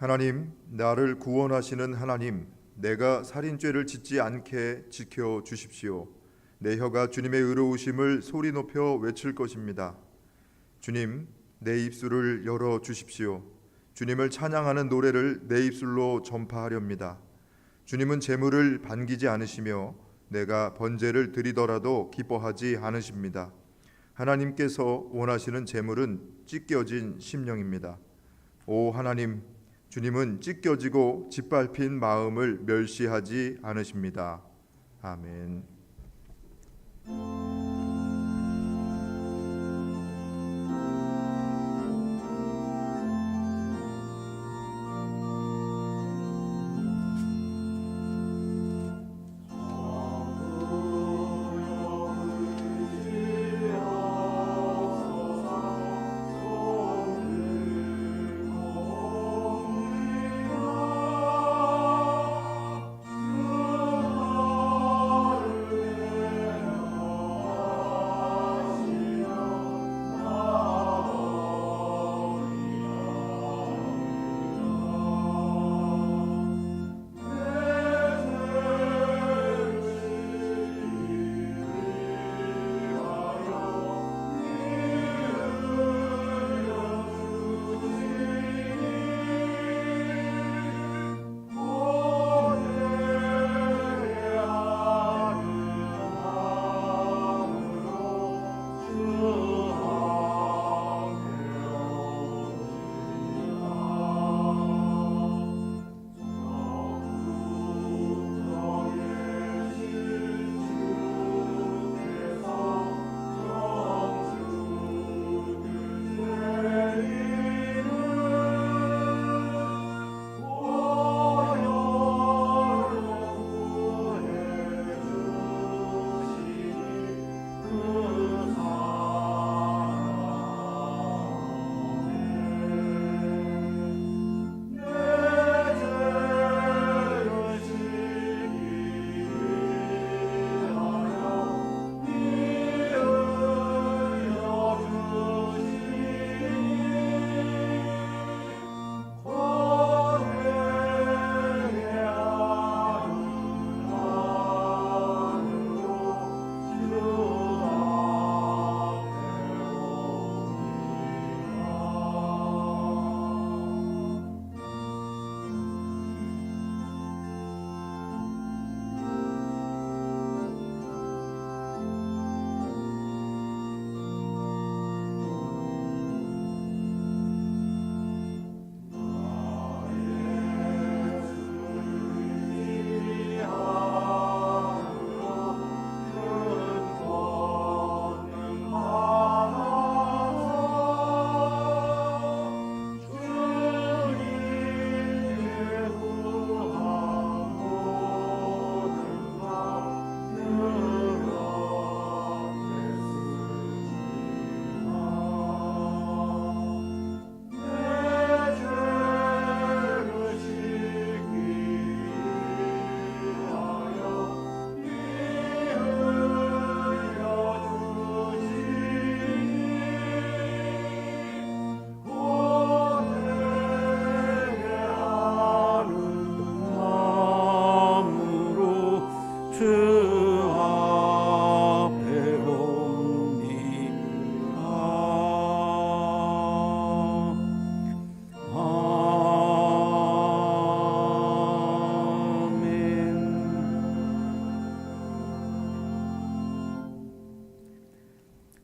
하나님, 나를 구원하시는 하나님, 내가 살인죄를 짓지 않게 지켜 주십시오. 내 혀가 주님의 의로우심을 소리 높여 외칠 것입니다. 주님, 내 입술을 열어 주십시오. 주님을 찬양하는 노래를 내 입술로 전파하렵니다. 주님은 재물을 반기지 않으시며 내가 번제를 드리더라도 기뻐하지 않으십니다. 하나님께서 원하시는 재물은 찢겨진 심령입니다. 오 하나님, 주님은 찢겨지고 짓밟힌 마음을 멸시하지 않으십니다. 아멘.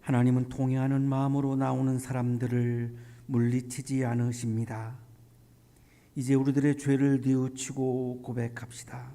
하나님은 통회하는 마음으로 나오는 사람들을 물리치지 않으십니다. 이제 우리들의 죄를 뉘우치고 고백합시다.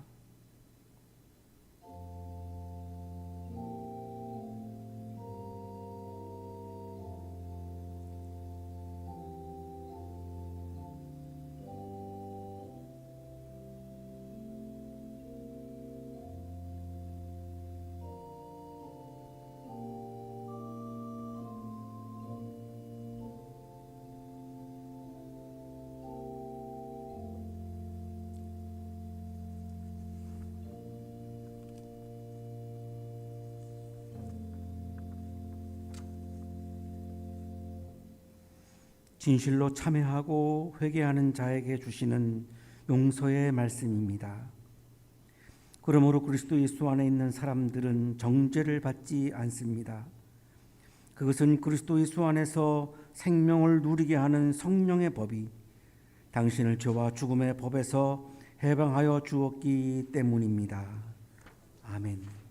진실로 참회하고 회개하는 자에게 주시는 용서의 말씀입니다. 그러므로 그리스도 예수 안에 있는 사람들은 정죄를 받지 않습니다. 그것은 그리스도 예수 안에서 생명을 누리게 하는 성령의 법이 당신을 죄와 죽음의 법에서 해방하여 주었기 때문입니다. 아멘.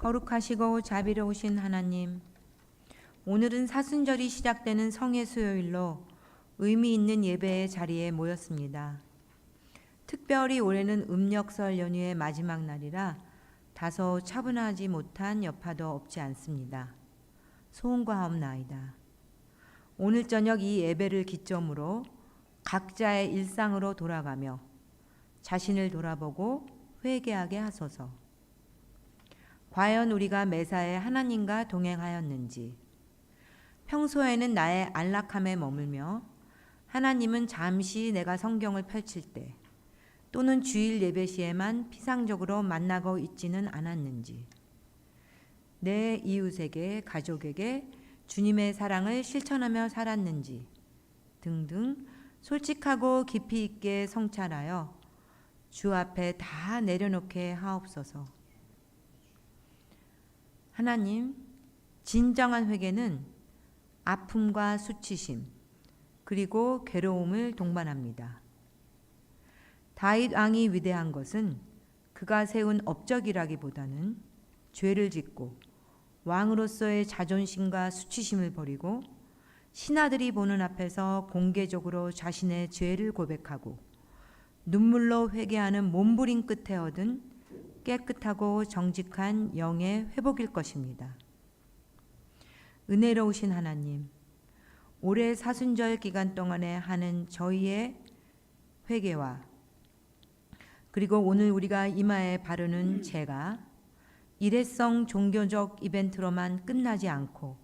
거룩하시고 자비로우신 하나님, 오늘은 사순절이 시작되는 성의 수요일로 의미 있는 예배의 자리에 모였습니다. 특별히 올해는 음력설 연휴의 마지막 날이라 다소 차분하지 못한 여파도 없지 않습니다. 소원과하옵나이다. 오늘 저녁 이 예배를 기점으로 각자의 일상으로 돌아가며 자신을 돌아보고 회개하게 하소서. 과연 우리가 매사에 하나님과 동행하였는지, 평소에는 나의 안락함에 머물며 하나님은 잠시 내가 성경을 펼칠 때 또는 주일 예배 시에만 피상적으로 만나고 있지는 않았는지, 내 이웃에게, 가족에게 주님의 사랑을 실천하며 살았는지 등등 솔직하고 깊이 있게 성찰하여 주 앞에 다 내려놓게 하옵소서. 하나님, 진정한 회개는 아픔과 수치심 그리고 괴로움을 동반합니다. 다윗 왕이 위대한 것은 그가 세운 업적이라기보다는 죄를 짓고 왕으로서의 자존심과 수치심을 버리고 신하들이 보는 앞에서 공개적으로 자신의 죄를 고백하고 눈물로 회개하는 몸부림 끝에 얻은 깨끗하고 정직한 영의 회복일 것입니다. 은혜로우신 하나님, 올해 사순절 기간 동안에 하는 저희의 회개와 그리고 오늘 우리가 이마에 바르는 죄가 일회성 종교적 이벤트로만 끝나지 않고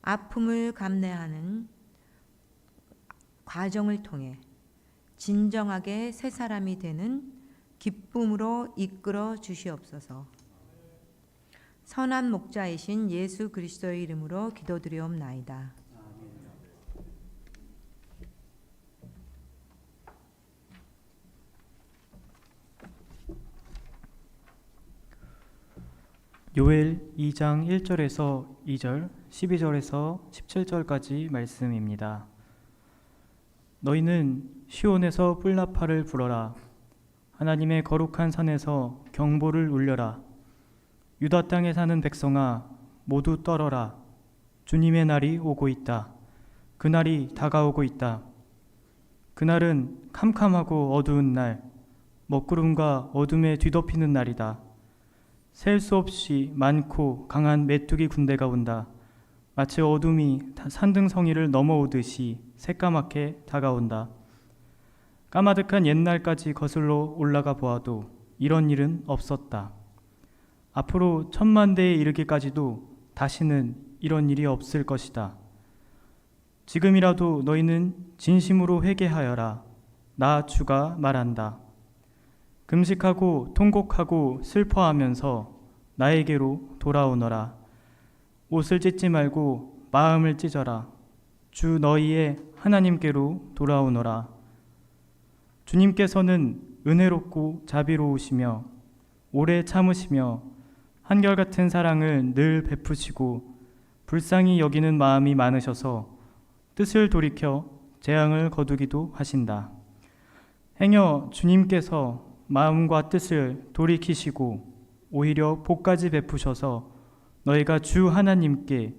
아픔을 감내하는 과정을 통해 진정하게 새 사람이 되는 기쁨으로 이끌어 주시옵소서. 선한 목자이신 예수 그리스도의 이름으로 기도드리옵나이다. 요엘 2장 1절에서 2절, 12절에서 17절까지 말씀입니다. 너희는 시온에서 뿔나팔을 불어라. 하나님의 거룩한 산에서 경보를 울려라. 유다 땅에 사는 백성아, 모두 떨어라. 주님의 날이 오고 있다. 그날이 다가오고 있다. 그날은 캄캄하고 어두운 날, 먹구름과 어둠에 뒤덮이는 날이다. 셀 수 없이 많고 강한 메뚜기 군대가 온다. 마치 어둠이 산등성이를 넘어오듯이 새까맣게 다가온다. 까마득한 옛날까지 거슬러 올라가 보아도 이런 일은 없었다. 앞으로 1000만대에 이르기까지도 다시는 이런 일이 없을 것이다. 지금이라도 너희는 진심으로 회개하여라. 나 주가 말한다. 금식하고 통곡하고 슬퍼하면서 나에게로 돌아오너라. 옷을 찢지 말고 마음을 찢어라. 주 너희의 하나님께로 돌아오너라. 주님께서는 은혜롭고 자비로우시며 오래 참으시며 한결같은 사랑을 늘 베푸시고 불쌍히 여기는 마음이 많으셔서 뜻을 돌이켜 재앙을 거두기도 하신다. 행여 주님께서 마음과 뜻을 돌이키시고 오히려 복까지 베푸셔서 너희가 주 하나님께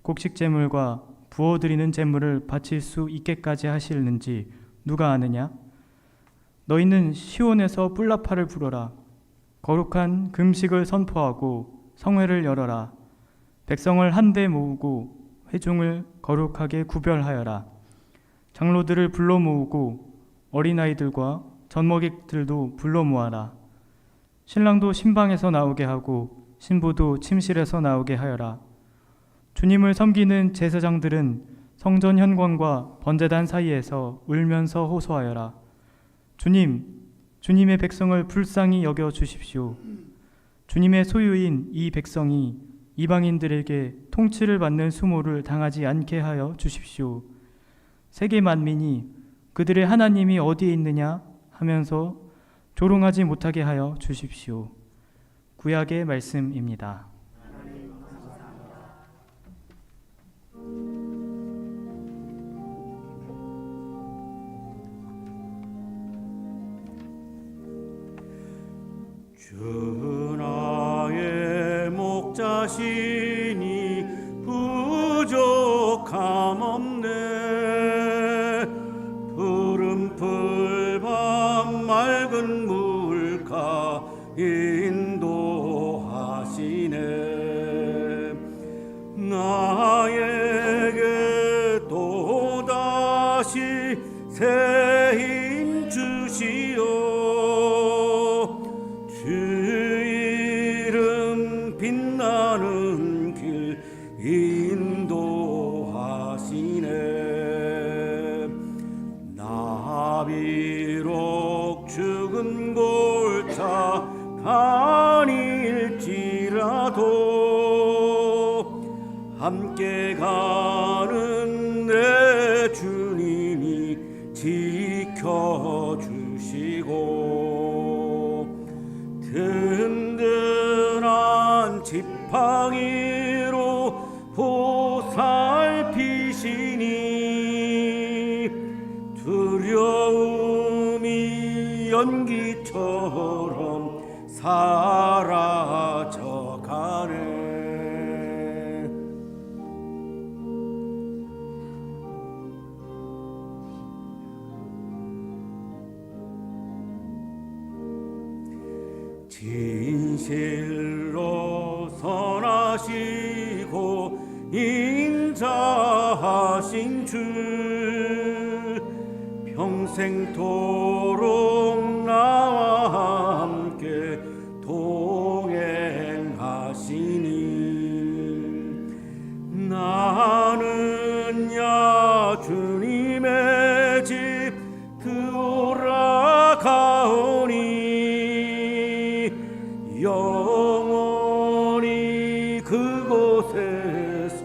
곡식 제물과 부어드리는 제물을 바칠 수 있게까지 하시는지 누가 아느냐? 너희는 시온에서 뿔나파를 불어라. 거룩한 금식을 선포하고 성회를 열어라. 백성을 한데 모으고 회중을 거룩하게 구별하여라. 장로들을 불러 모으고 어린아이들과 젖먹이들도 불러 모아라. 신랑도 신방에서 나오게 하고 신부도 침실에서 나오게 하여라. 주님을 섬기는 제사장들은 성전 현관과 번제단 사이에서 울면서 호소하여라. 주님의 백성을 불쌍히 여겨 주십시오. 주님의 소유인 이 백성이 이방인들에게 통치를 받는 수모를 당하지 않게 하여 주십시오. 세계 만민이 그들의 하나님이 어디에 있느냐 하면서 조롱하지 못하게 하여 주십시오. 구약의 말씀입니다. 주 나의 목자시니 부족함 없네. 푸른 풀밤 맑은 물가 인도하시네. 나에게 또다시 새 힘 주시오. 주 이름 빛나는 길 인도하시네. 나 비록 죽은 골차 다닐지라도 함께 가는 내 주님이 지켜주시고 든든한 지팡이로 보살피시니 두려움이 연기처럼 사라져가네. 진실로 선하시고 인자하신 주 평생토록 나와 함께 동행하시니 나는 야 주님의 집 들어가오니 영원히 그곳에서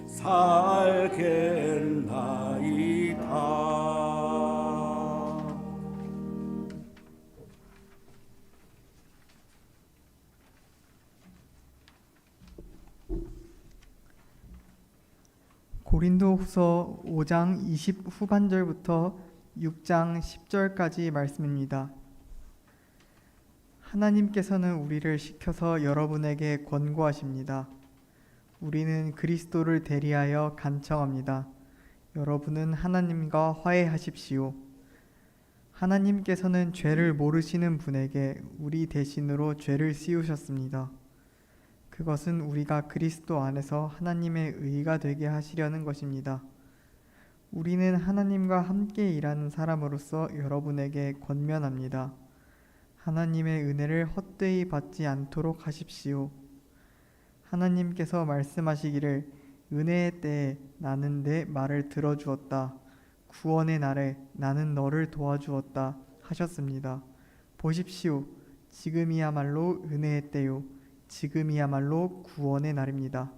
살겠나이다. 고린도후서 5장 20 후반절부터 6장 10절까지 말씀입니다. 하나님께서는 우리를 시켜서 여러분에게 권고하십니다. 우리는 그리스도를 대리하여 간청합니다. 여러분은 하나님과 화해하십시오. 하나님께서는 죄를 모르시는 분에게 우리 대신으로 죄를 씌우셨습니다. 그것은 우리가 그리스도 안에서 하나님의 의가 되게 하시려는 것입니다. 우리는 하나님과 함께 일하는 사람으로서 여러분에게 권면합니다. 하나님의 은혜를 헛되이 받지 않도록 하십시오. 하나님께서 말씀하시기를 은혜의 때에 나는 내 말을 들어주었다. 구원의 날에 나는 너를 도와주었다 하셨습니다. 보십시오. 지금이야말로 은혜의 때요. 지금이야말로 구원의 날입니다.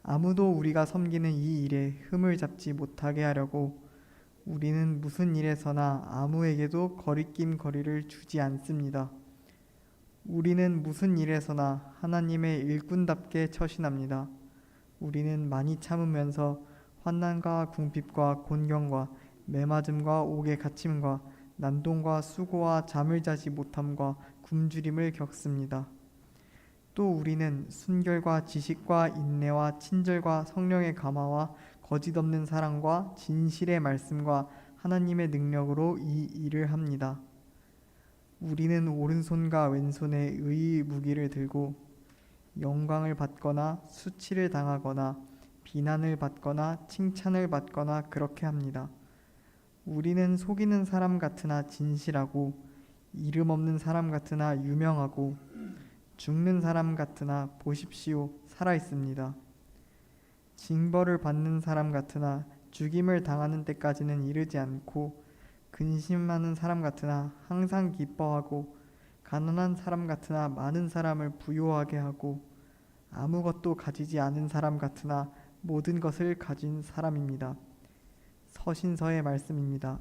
아무도 우리가 섬기는 이 일에 흠을 잡지 못하게 하려고 우리는 무슨 일에서나 아무에게도 거리낌 거리를 주지 않습니다. 우리는 무슨 일에서나 하나님의 일꾼답게 처신합니다. 우리는 많이 참으면서 환난과 궁핍과 곤경과 매맞음과 옥에 갇힘과 난동과 수고와 잠을 자지 못함과 굶주림을 겪습니다. 또 우리는 순결과 지식과 인내와 친절과 성령의 감화와 거짓 없는 사랑과 진실의 말씀과 하나님의 능력으로 이 일을 합니다. 우리는 오른손과 왼손에 의의 무기를 들고 영광을 받거나 수치를 당하거나 비난을 받거나 칭찬을 받거나 그렇게 합니다. 우리는 속이는 사람 같으나 진실하고 이름 없는 사람 같으나 유명하고 죽는 사람 같으나 보십시오 살아 있습니다. 징벌을 받는 사람 같으나 죽임을 당하는 때까지는 이르지 않고 근심하는 사람 같으나 항상 기뻐하고 가난한 사람 같으나 많은 사람을 부요하게 하고 아무것도 가지지 않은 사람 같으나 모든 것을 가진 사람입니다. 서신서의 말씀입니다.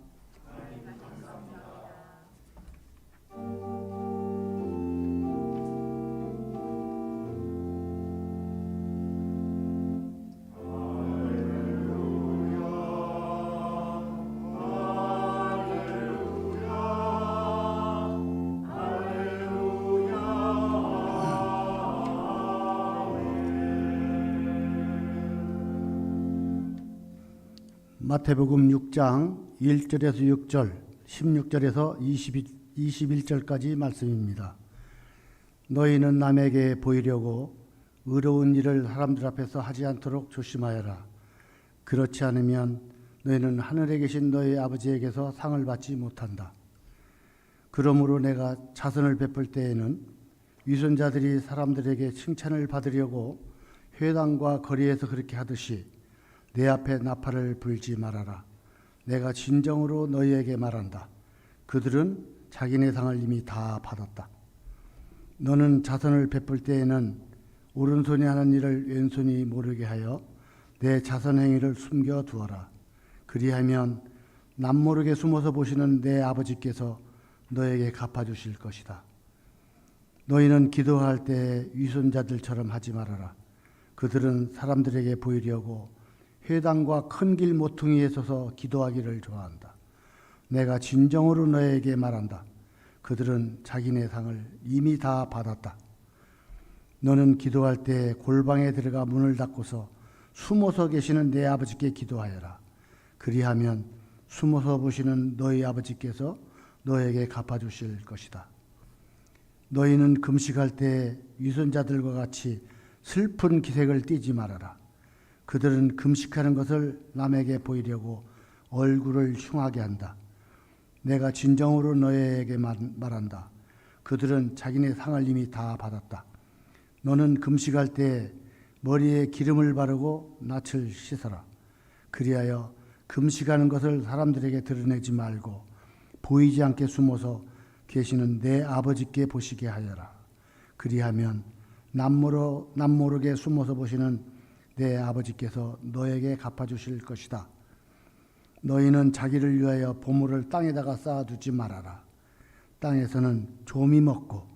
마태복음 6장 1절에서 6절, 16절에서 21절까지 말씀입니다. 너희는 남에게 보이려고 의로운 일을 사람들 앞에서 하지 않도록 조심하여라. 그렇지 않으면 너희는 하늘에 계신 너희 아버지에게서 상을 받지 못한다. 그러므로 내가 자선을 베풀 때에는 위선자들이 사람들에게 칭찬을 받으려고 회당과 거리에서 그렇게 하듯이 내 앞에 나팔을 불지 말아라. 내가 진정으로 너희에게 말한다. 그들은 자기네 상을 이미 다 받았다. 너는 자선을 베풀 때에는 오른손이 하는 일을 왼손이 모르게 하여 내 자선 행위를 숨겨 두어라. 그리하면 남모르게 숨어서 보시는 내 아버지께서 너에게 갚아주실 것이다. 너희는 기도할 때 위선자들처럼 하지 말아라. 그들은 사람들에게 보이려고 회당과 큰 길 모퉁이에 서서 기도하기를 좋아한다. 내가 진정으로 너에게 말한다. 그들은 자기네 상을 이미 다 받았다. 너는 기도할 때 골방에 들어가 문을 닫고서 숨어서 계시는 내 아버지께 기도하여라. 그리하면 숨어서 보시는 너희 아버지께서 너에게 갚아주실 것이다. 너희는 금식할 때 위선자들과 같이 슬픈 기색을 띠지 말아라. 그들은 금식하는 것을 남에게 보이려고 얼굴을 흉하게 한다. 내가 진정으로 너에게 말한다. 그들은 자기네 상을 이미 다 받았다. 너는 금식할 때 머리에 기름을 바르고 낯을 씻어라. 그리하여 금식하는 것을 사람들에게 드러내지 말고 보이지 않게 숨어서 계시는 내 아버지께 보시게 하여라. 그리하면 남모르게 숨어서 보시는 내 아버지께서 너에게 갚아주실 것이다. 너희는 자기를 위하여 보물을 땅에다가 쌓아두지 말아라. 땅에서는 조미 먹고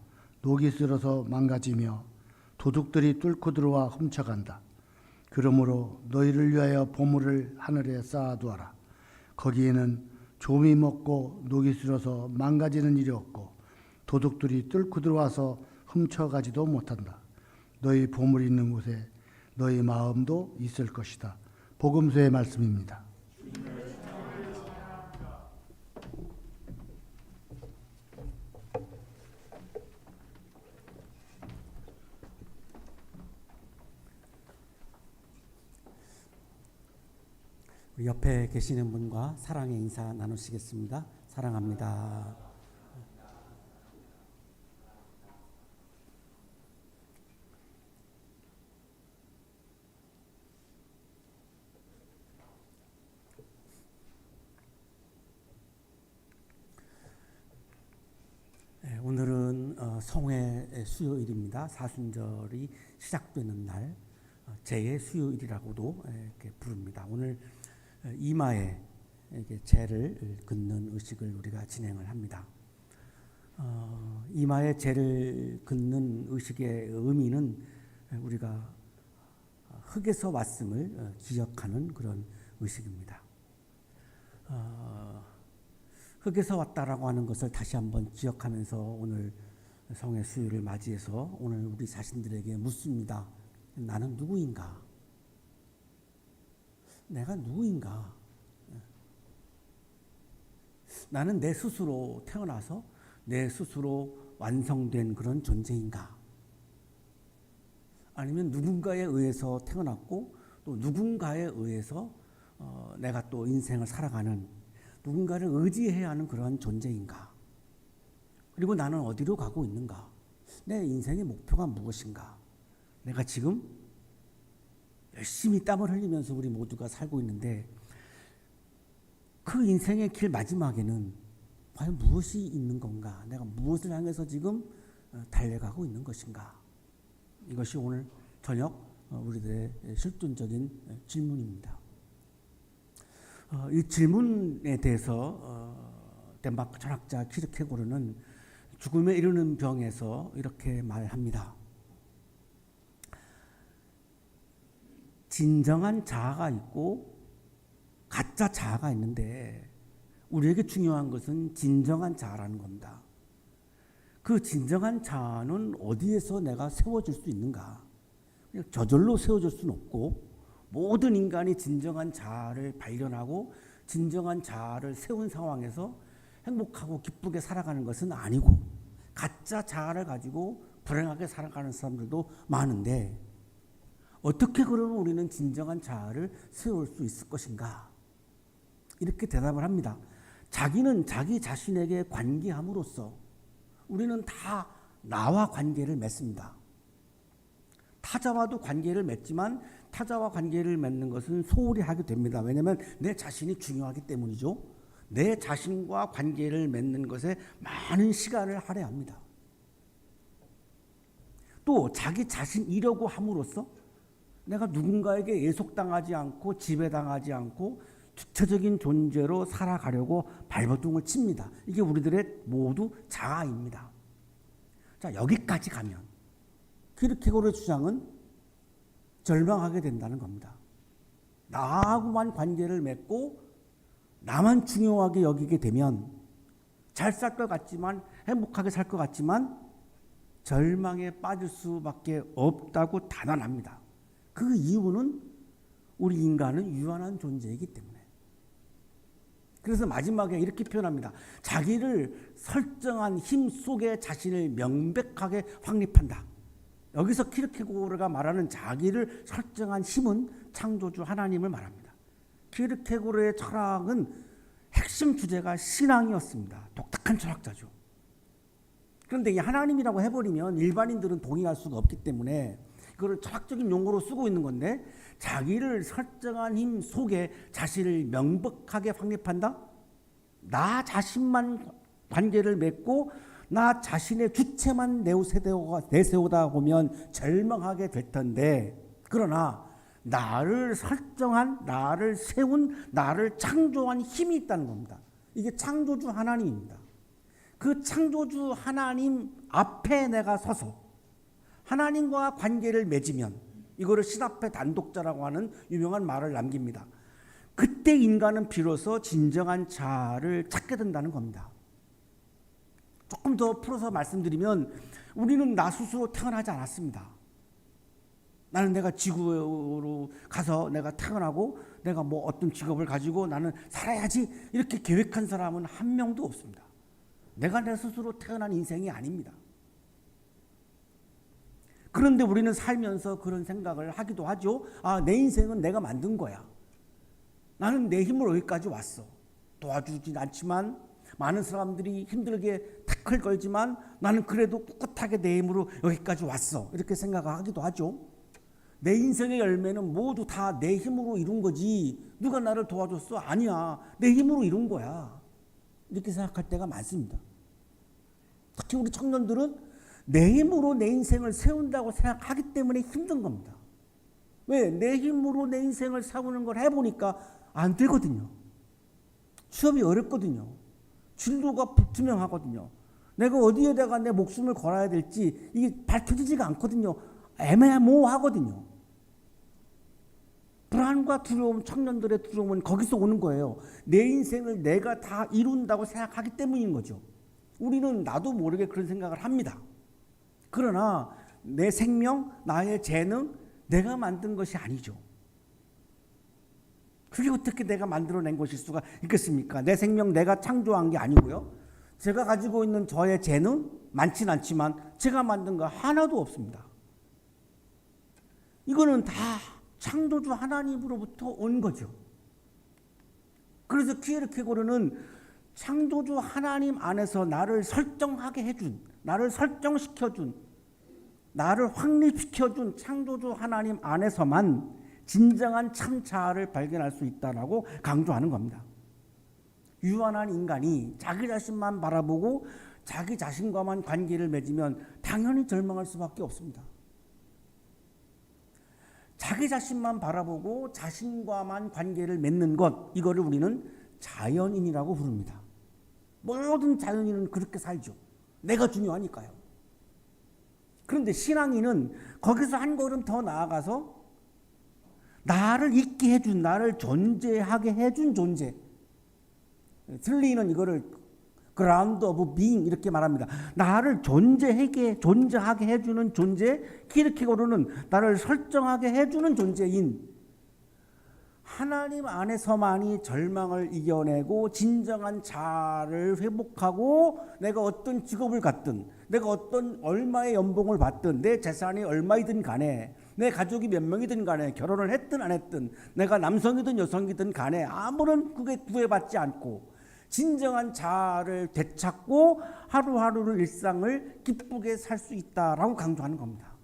녹이 슬어서 망가지며 도둑들이 뚫고 들어와 훔쳐간다. 그러므로 너희를 위하여 보물을 하늘에 쌓아두어라. 거기에는 조미 먹고 녹이 슬어서 망가지는 일이 없고 도둑들이 뚫고 들어와서 훔쳐가지도 못한다. 너희 보물이 있는 곳에 너희 마음도 있을 것이다. 복음서의 말씀입니다. 우리 옆에 계시는 분과 사랑의 인사 나누시겠습니다. 사랑합니다. 오늘은 성회 수요일입니다. 사순절이 시작되는 날, 제의 수요일이라고도 이렇게 부릅니다. 오늘 이마에 재를 긋는 의식을 우리가 진행을 합니다. 이마에 재를 긋는 의식의 의미는 우리가 흙에서 왔음을 기억하는 그런 의식입니다. 흙에서 왔다라고 하는 것을 다시 한번 기억하면서 오늘 성의 수요일을 맞이해서 오늘 우리 자신들에게 묻습니다. 나는 누구인가? 내가 누구인가? 나는 내 스스로 태어나서 내 스스로 완성된 그런 존재인가? 아니면 누군가에 의해서 태어났고 또 누군가에 의해서 내가 또 인생을 살아가는, 누군가를 의지해야 하는 그런 존재인가? 그리고 나는 어디로 가고 있는가? 내 인생의 목표가 무엇인가? 내가 지금 열심히 땀을 흘리면서 우리 모두가 살고 있는데 그 인생의 길 마지막에는 과연 무엇이 있는 건가? 내가 무엇을 향해서 지금 달려가고 있는 것인가? 이것이 오늘 저녁 우리들의 실존적인 질문입니다. 이 질문에 대해서 덴마크 철학자 키르케고르는 죽음에 이르는 병에서 이렇게 말합니다. 진정한 자아가 있고 가짜 자아가 있는데 우리에게 중요한 것은 진정한 자아라는 겁니다. 그 진정한 자아는 어디에서 내가 세워질 수 있는가? 그냥 저절로 세워질 수는 없고 모든 인간이 진정한 자아를 발견하고 진정한 자아를 세운 상황에서 행복하고 기쁘게 살아가는 것은 아니고 가짜 자아를 가지고 불행하게 살아가는 사람들도 많은데 어떻게 그러면 우리는 진정한 자아를 세울 수 있을 것인가? 이렇게 대답을 합니다. 자기는 자기 자신에게 관계함으로써 우리는 다 나와 관계를 맺습니다. 타자와도 관계를 맺지만 타자와 관계를 맺는 것은 소홀히 하게 됩니다. 왜냐하면 내 자신이 중요하기 때문이죠. 내 자신과 관계를 맺는 것에 많은 시간을 할애합니다. 또 자기 자신이려고 함으로써 내가 누군가에게 예속당하지 않고 지배당하지 않고 주체적인 존재로 살아가려고 발버둥을 칩니다. 이게 우리들의 모두 자아입니다. 자, 여기까지 가면 키르케고르의 주장은 절망하게 된다는 겁니다. 나하고만 관계를 맺고 나만 중요하게 여기게 되면 잘 살 것 같지만 행복하게 살 것 같지만 절망에 빠질 수밖에 없다고 단언합니다. 그 이유는 우리 인간은 유한한 존재이기 때문에. 그래서 마지막에 이렇게 표현합니다. 자기를 설정한 힘 속에 자신을 명백하게 확립한다. 여기서 키르케고르가 말하는 자기를 설정한 힘은 창조주 하나님을 말합니다. 키르케고르의 철학은 핵심 주제가 신앙이었습니다. 독특한 철학자죠. 그런데 이 하나님이라고 해버리면 일반인들은 동의할 수가 없기 때문에 그걸 철학적인 용어로 쓰고 있는 건데 자기를 설정한 힘 속에 자신을 명백하게 확립한다? 나 자신만 관계를 맺고 나 자신의 주체만 내세우다 보면 절망하게 될 텐데 그러나 나를 설정한, 나를 세운, 나를 창조한 힘이 있다는 겁니다. 이게 창조주 하나님입니다. 그 창조주 하나님 앞에 내가 서서 하나님과 관계를 맺으면 이거를 시다페 단독자라고 하는 유명한 말을 남깁니다. 그때 인간은 비로소 진정한 자아를 찾게 된다는 겁니다. 조금 더 풀어서 말씀드리면 우리는 나 스스로 태어나지 않았습니다. 나는 내가 지구로 가서 내가 태어나고 내가 뭐 어떤 직업을 가지고 나는 살아야지 이렇게 계획한 사람은 한 명도 없습니다. 내가 내 스스로 태어난 인생이 아닙니다. 그런데 우리는 살면서 그런 생각을 하기도 하죠. 아, 내 인생은 내가 만든 거야. 나는 내 힘으로 여기까지 왔어. 도와주진 않지만 많은 사람들이 힘들게 태클 걸지만 나는 그래도 꿋꿋하게 내 힘으로 여기까지 왔어. 이렇게 생각하기도 하죠. 내 인생의 열매는 모두 다 내 힘으로 이룬 거지 누가 나를 도와줬어? 아니야. 내 힘으로 이룬 거야. 이렇게 생각할 때가 많습니다. 특히 우리 청년들은 내 힘으로 내 인생을 세운다고 생각하기 때문에 힘든 겁니다. 왜? 내 힘으로 내 인생을 세우는 걸 해보니까 안 되거든요. 취업이 어렵거든요. 진로가 불투명하거든요. 내가 어디에다가 내 목숨을 걸어야 될지 이게 밝혀지지가 않거든요. 애매모호하거든요. 불안과 두려움, 청년들의 두려움은 거기서 오는 거예요. 내 인생을 내가 다 이룬다고 생각하기 때문인 거죠. 우리는 나도 모르게 그런 생각을 합니다. 그러나 내 생명, 나의 재능, 내가 만든 것이 아니죠. 그게 어떻게 내가 만들어낸 것일 수가 있겠습니까? 내 생명 내가 창조한 게 아니고요. 제가 가지고 있는 저의 재능 많진 않지만 제가 만든 거 하나도 없습니다. 이거는 다 창조주 하나님으로부터 온 거죠. 그래서 키에르케고르는 창조주 하나님 안에서 나를 설정하게 해준, 나를 설정시켜준, 나를 확립시켜준 창조주 하나님 안에서만 진정한 참 자아를 발견할 수 있다라고 강조하는 겁니다. 유한한 인간이 자기 자신만 바라보고 자기 자신과만 관계를 맺으면 당연히 절망할 수밖에 없습니다. 자기 자신만 바라보고 자신과만 관계를 맺는 것, 이거를 우리는 자연인이라고 부릅니다. 모든 자연인은 그렇게 살죠. 내가 중요하니까요. 그런데 신앙인은 거기서 한 걸음 더 나아가서 나를 있게 해준, 나를 존재하게 해준 존재. 틀리는 이거를 ground of being 이렇게 말합니다. 나를 존재하게 해주는 존재, 키르케고르는 나를 설정하게 해주는 존재인 하나님 안에서만이 절망을 이겨내고 진정한 자아를 회복하고 내가 어떤 직업을 갖든 내가 어떤 얼마의 연봉을 받든 내 재산이 얼마이든 간에 내 가족이 몇 명이든 간에 결혼을 했든 안 했든 내가 남성이든 여성이든 간에 아무런 그게 구애받지 않고 진정한 자아를 되찾고 하루하루를 일상을 기쁘게 살 수 있다라고 강조하는 겁니다.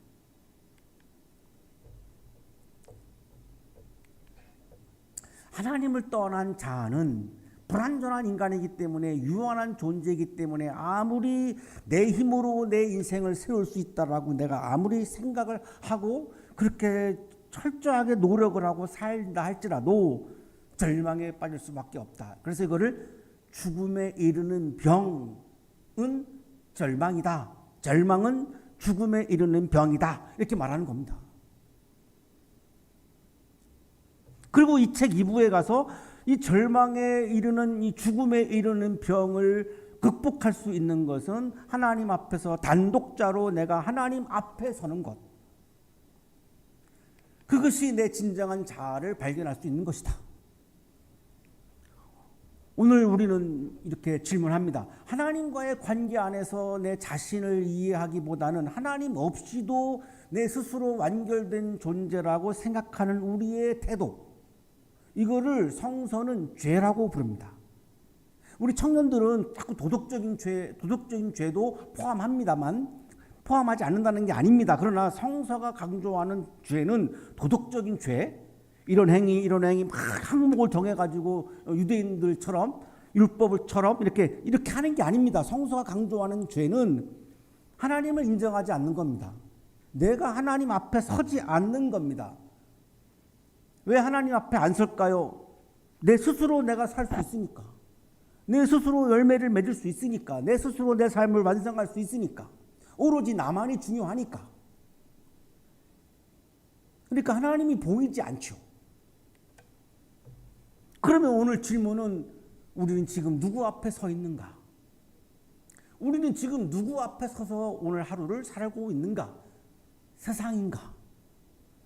하나님을 떠난 자아는 불완전한 인간이기 때문에 유한한 존재이기 때문에 아무리 내 힘으로 내 인생을 세울 수 있다라고 내가 아무리 생각을 하고 그렇게 철저하게 노력을 하고 살다 할지라도 절망에 빠질 수밖에 없다. 그래서 이거를 죽음에 이르는 병은 절망이다. 절망은 죽음에 이르는 병이다. 이렇게 말하는 겁니다. 그리고 이 책 2부에 가서 이 절망에 이르는 이 죽음에 이르는 병을 극복할 수 있는 것은 하나님 앞에서 단독자로 내가 하나님 앞에 서는 것. 그것이 내 진정한 자아를 발견할 수 있는 것이다. 오늘 우리는 이렇게 질문합니다. 하나님과의 관계 안에서 내 자신을 이해하기보다는 하나님 없이도 내 스스로 완결된 존재라고 생각하는 우리의 태도, 이거를 성서는 죄라고 부릅니다. 우리 청년들은 자꾸 도덕적인 죄도 포함합니다만 포함하지 않는다는 게 아닙니다. 그러나 성서가 강조하는 죄는 도덕적인 죄, 이런 행위 막 항목을 정해가지고 유대인들처럼 율법을처럼 이렇게 하는 게 아닙니다. 성서가 강조하는 죄는 하나님을 인정하지 않는 겁니다. 내가 하나님 앞에 서지 않는 겁니다. 왜 하나님 앞에 안 설까요? 내 스스로 내가 살 수 있으니까. 내 스스로 열매를 맺을 수 있으니까. 내 스스로 내 삶을 완성할 수 있으니까. 오로지 나만이 중요하니까. 그러니까 하나님이 보이지 않죠. 그러면 오늘 질문은 우리는 지금 누구 앞에 서 있는가? 우리는 지금 누구 앞에 서서 오늘 하루를 살고 있는가? 세상인가?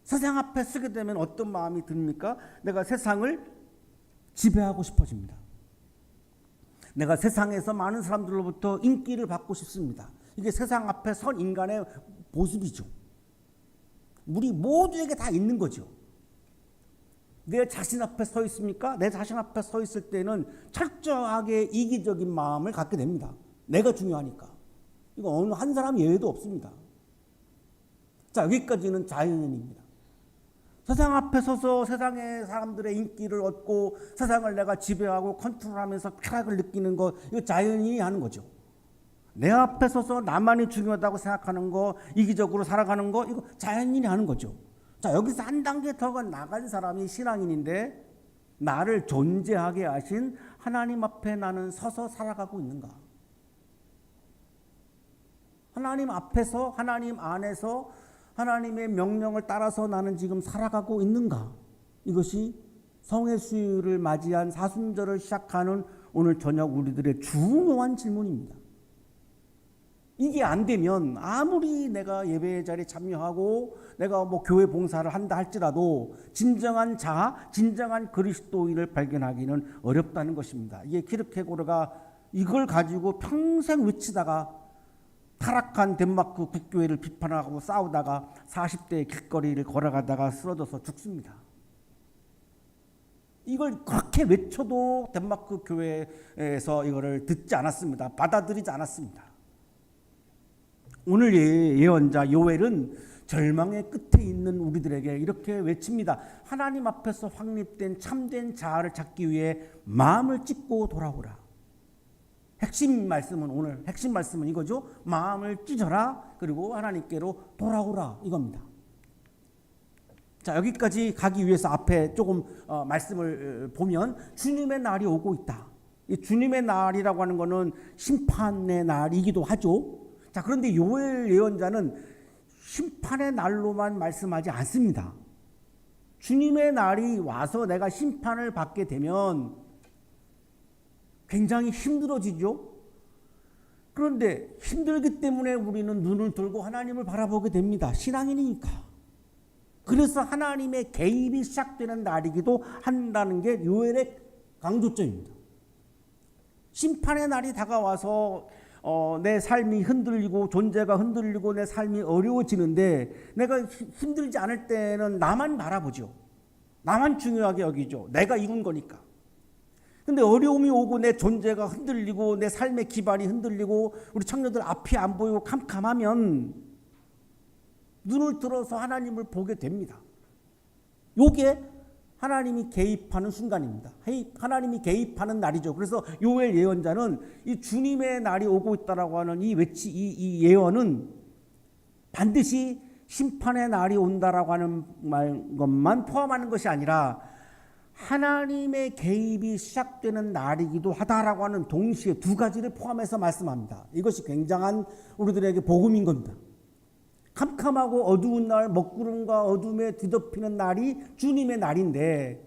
세상 앞에 서게 되면 어떤 마음이 듭니까? 내가 세상을 지배하고 싶어집니다. 내가 세상에서 많은 사람들로부터 인기를 받고 싶습니다. 이게 세상 앞에 선 인간의 모습이죠. 우리 모두에게 다 있는 거죠. 내 자신 앞에 서 있습니까? 내 자신 앞에 서 있을 때는 철저하게 이기적인 마음을 갖게 됩니다. 내가 중요하니까. 이거 어느 한 사람 예외도 없습니다. 자, 여기까지는 자연인입니다. 세상 앞에 서서 세상의 사람들의 인기를 얻고 세상을 내가 지배하고 컨트롤하면서 쾌락을 느끼는 것, 이거 자연인이 하는 거죠. 내 앞에 서서 나만이 중요하다고 생각하는 거, 이기적으로 살아가는 거, 이거 자연인이 하는 거죠. 자, 여기서 한 단계 더 나간 사람이 신앙인인데 나를 존재하게 하신 하나님 앞에 나는 서서 살아가고 있는가? 하나님 앞에서, 하나님 안에서 하나님의 명령을 따라서 나는 지금 살아가고 있는가? 이것이 성의 수요일을 맞이한 사순절을 시작하는 오늘 저녁 우리들의 중요한 질문입니다. 이게 안 되면 아무리 내가 예배 자리에 참여하고 내가 뭐 교회 봉사를 한다 할지라도 진정한 자아, 진정한 그리스도인을 발견하기는 어렵다는 것입니다. 이게 키르케고르가 이걸 가지고 평생 외치다가 타락한 덴마크 국교회를 비판하고 싸우다가 40대 길거리를 걸어가다가 쓰러져서 죽습니다. 이걸 그렇게 외쳐도 덴마크 교회에서 이거를 듣지 않았습니다. 받아들이지 않았습니다. 오늘 예언자 요엘은 절망의 끝에 있는 우리들에게 이렇게 외칩니다. 하나님 앞에서 확립된 참된 자아를 찾기 위해 마음을 찢고 돌아오라. 핵심 말씀은 이거죠. 마음을 찢어라. 그리고 하나님께로 돌아오라. 이겁니다. 자, 여기까지 가기 위해서 앞에 조금 말씀을 보면 주님의 날이 오고 있다. 이 주님의 날이라고 하는 것은 심판의 날이기도 하죠. 자, 그런데 요엘 예언자는 심판의 날로만 말씀하지 않습니다. 주님의 날이 와서 내가 심판을 받게 되면 굉장히 힘들어지죠. 그런데 힘들기 때문에 우리는 눈을 들고 하나님을 바라보게 됩니다. 신앙인이니까. 그래서 하나님의 개입이 시작되는 날이기도 한다는 게 요엘의 강조점입니다. 심판의 날이 다가와서 내 삶이 흔들리고 존재가 흔들리고 내 삶이 어려워지는데 내가 힘들지 않을 때는 나만 바라보죠. 나만 중요하게 여기죠. 내가 이룬 거니까. 근데 어려움이 오고 내 존재가 흔들리고 내 삶의 기반이 흔들리고 우리 청년들 앞이 안 보이고 캄캄하면 눈을 들어서 하나님을 보게 됩니다. 요게 하나님이 개입하는 순간입니다. 하나님이 개입하는 날이죠. 그래서 요엘 예언자는 이 주님의 날이 오고 있다라고 하는 이 예언은 반드시 심판의 날이 온다라고 하는 것만 포함하는 것이 아니라 하나님의 개입이 시작되는 날이기도 하다라고 하는 동시에 두 가지를 포함해서 말씀합니다. 이것이 굉장한 우리들에게 복음인 겁니다. 캄캄하고 어두운 날, 먹구름과 어둠에 뒤덮이는 날이 주님의 날인데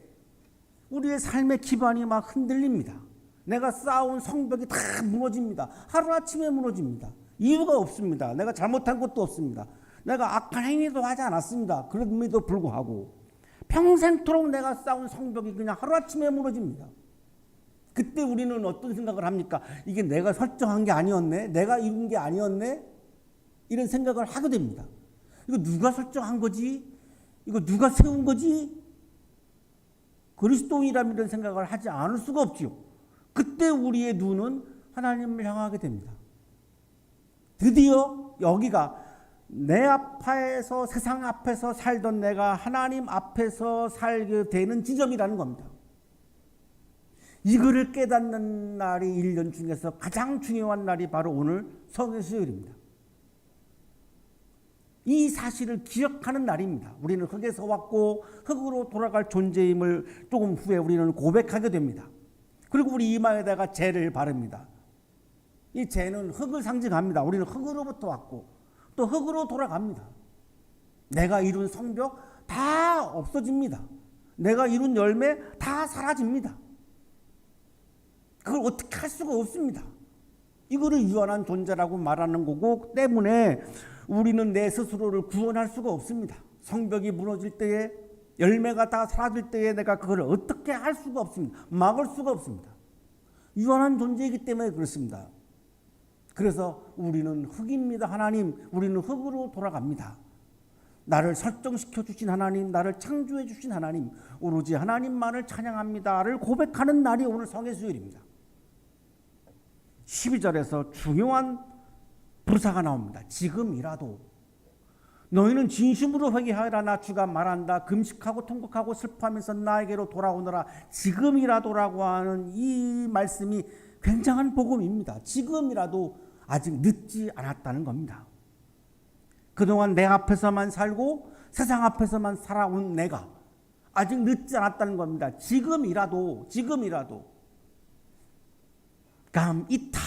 우리의 삶의 기반이 막 흔들립니다. 내가 쌓아온 성벽이 다 무너집니다. 하루아침에 무너집니다. 이유가 없습니다. 내가 잘못한 것도 없습니다. 내가 악한 행위도 하지 않았습니다. 그럼에도 불구하고 평생토록 내가 쌓은 성벽이 그냥 하루아침에 무너집니다. 그때 우리는 어떤 생각을 합니까? 이게 내가 설정한 게 아니었네? 내가 이룬 게 아니었네? 이런 생각을 하게 됩니다. 이거 누가 설정한 거지? 이거 누가 세운 거지? 그리스도인이라면 이런 생각을 하지 않을 수가 없지요. 그때 우리의 눈은 하나님을 향하게 됩니다. 드디어 여기가 내 앞에서 세상 앞에서 살던 내가 하나님 앞에서 살게 되는 지점이라는 겁니다. 이거를 깨닫는 날이 1년 중에서 가장 중요한 날이 바로 오늘 성회수요일입니다. 이 사실을 기억하는 날입니다. 우리는 흙에서 왔고 흙으로 돌아갈 존재임을 조금 후에 우리는 고백하게 됩니다. 그리고 우리 이마에다가 재를 바릅니다. 이 재는 흙을 상징합니다. 우리는 흙으로부터 왔고 또 흙으로 돌아갑니다. 내가 이룬 성벽 다 없어집니다. 내가 이룬 열매 다 사라집니다. 그걸 어떻게 할 수가 없습니다. 이거를 유한한 존재라고 말하는 거고 때문에 우리는 내 스스로를 구원할 수가 없습니다. 성벽이 무너질 때에 열매가 다 사라질 때에 내가 그걸 어떻게 할 수가 없습니다. 막을 수가 없습니다. 유한한 존재이기 때문에 그렇습니다. 그래서 우리는 흙입니다. 하나님, 우리는 흙으로 돌아갑니다. 나를 설정시켜 주신 하나님, 나를 창조해 주신 하나님, 오로지 하나님만을 찬양합니다를 고백하는 날이 오늘 성회수요일입니다. 12절에서 중요한 부사가 나옵니다. 지금이라도 너희는 진심으로 회개하라. 나 주가 말한다. 금식하고 통곡하고 슬퍼하면서 나에게로 돌아오너라. 지금이라도라고 하는 이 말씀이 굉장한 복음입니다. 지금이라도 아직 늦지 않았다는 겁니다. 그동안 내 앞에서만 살고 세상 앞에서만 살아온 내가 아직 늦지 않았다는 겁니다. 지금이라도 감이타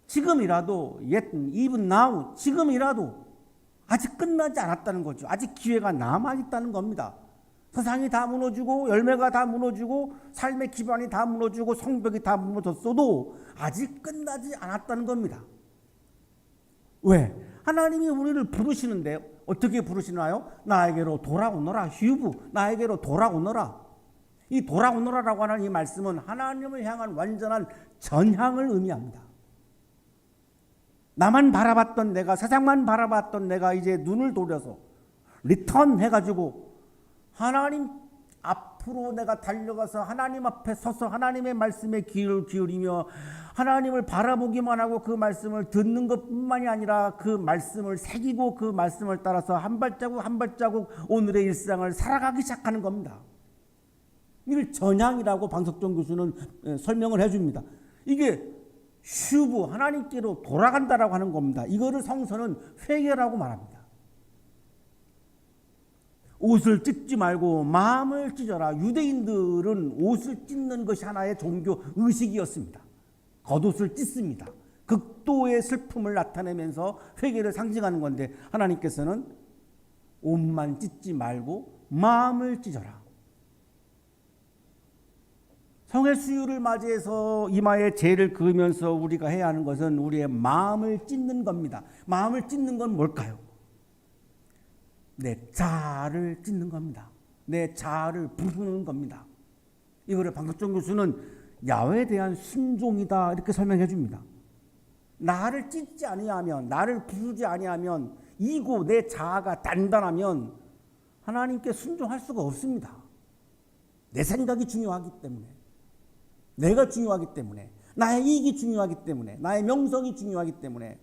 지금이라도 yet even now 지금이라도 아직 끝나지 않았다는 거죠. 아직 기회가 남아있다는 겁니다. 세상이 다 무너지고 열매가 다 무너지고 삶의 기반이 다 무너지고 성벽이 다 무너졌어도 아직 끝나지 않았다는 겁니다. 왜? 하나님이 우리를 부르시는데 어떻게 부르시나요? 나에게로 돌아오너라. 휴브, 나에게로 돌아오너라. 이 돌아오너라라고 하는 이 말씀은 하나님을 향한 완전한 전향을 의미합니다. 나만 바라봤던 내가, 세상만 바라봤던 내가 이제 눈을 돌려서 리턴 해가지고 하나님 앞으로 내가 달려가서 하나님 앞에 서서 하나님의 말씀에 귀를 기울이며 하나님을 바라보기만 하고 그 말씀을 듣는 것뿐만이 아니라 그 말씀을 새기고 그 말씀을 따라서 한 발자국 한 발자국 오늘의 일상을 살아가기 시작하는 겁니다. 이를 전향이라고 방석종 교수는 설명을 해줍니다. 이게 슈브, 하나님께로 돌아간다라고 하는 겁니다. 이거를 성서는 회개라고 말합니다. 옷을 찢지 말고 마음을 찢어라. 유대인들은 옷을 찢는 것이 하나의 종교 의식이었습니다. 겉옷을 찢습니다. 극도의 슬픔을 나타내면서 회개를 상징하는 건데 하나님께서는 옷만 찢지 말고 마음을 찢어라. 성의 수유를 맞이해서 이마에 죄를 그으면서 우리가 해야 하는 것은 우리의 마음을 찢는 겁니다. 마음을 찢는 건 뭘까요? 내 자아를 찢는 겁니다. 내 자아를 부수는 겁니다. 이거를 방석종 교수는 야훼에 대한 순종이다 이렇게 설명해 줍니다. 나를 찢지 아니하면, 나를 부수지 아니하면, 이고 내 자아가 단단하면 하나님께 순종할 수가 없습니다. 내 생각이 중요하기 때문에, 내가 중요하기 때문에, 나의 이익이 중요하기 때문에, 나의 명성이 중요하기 때문에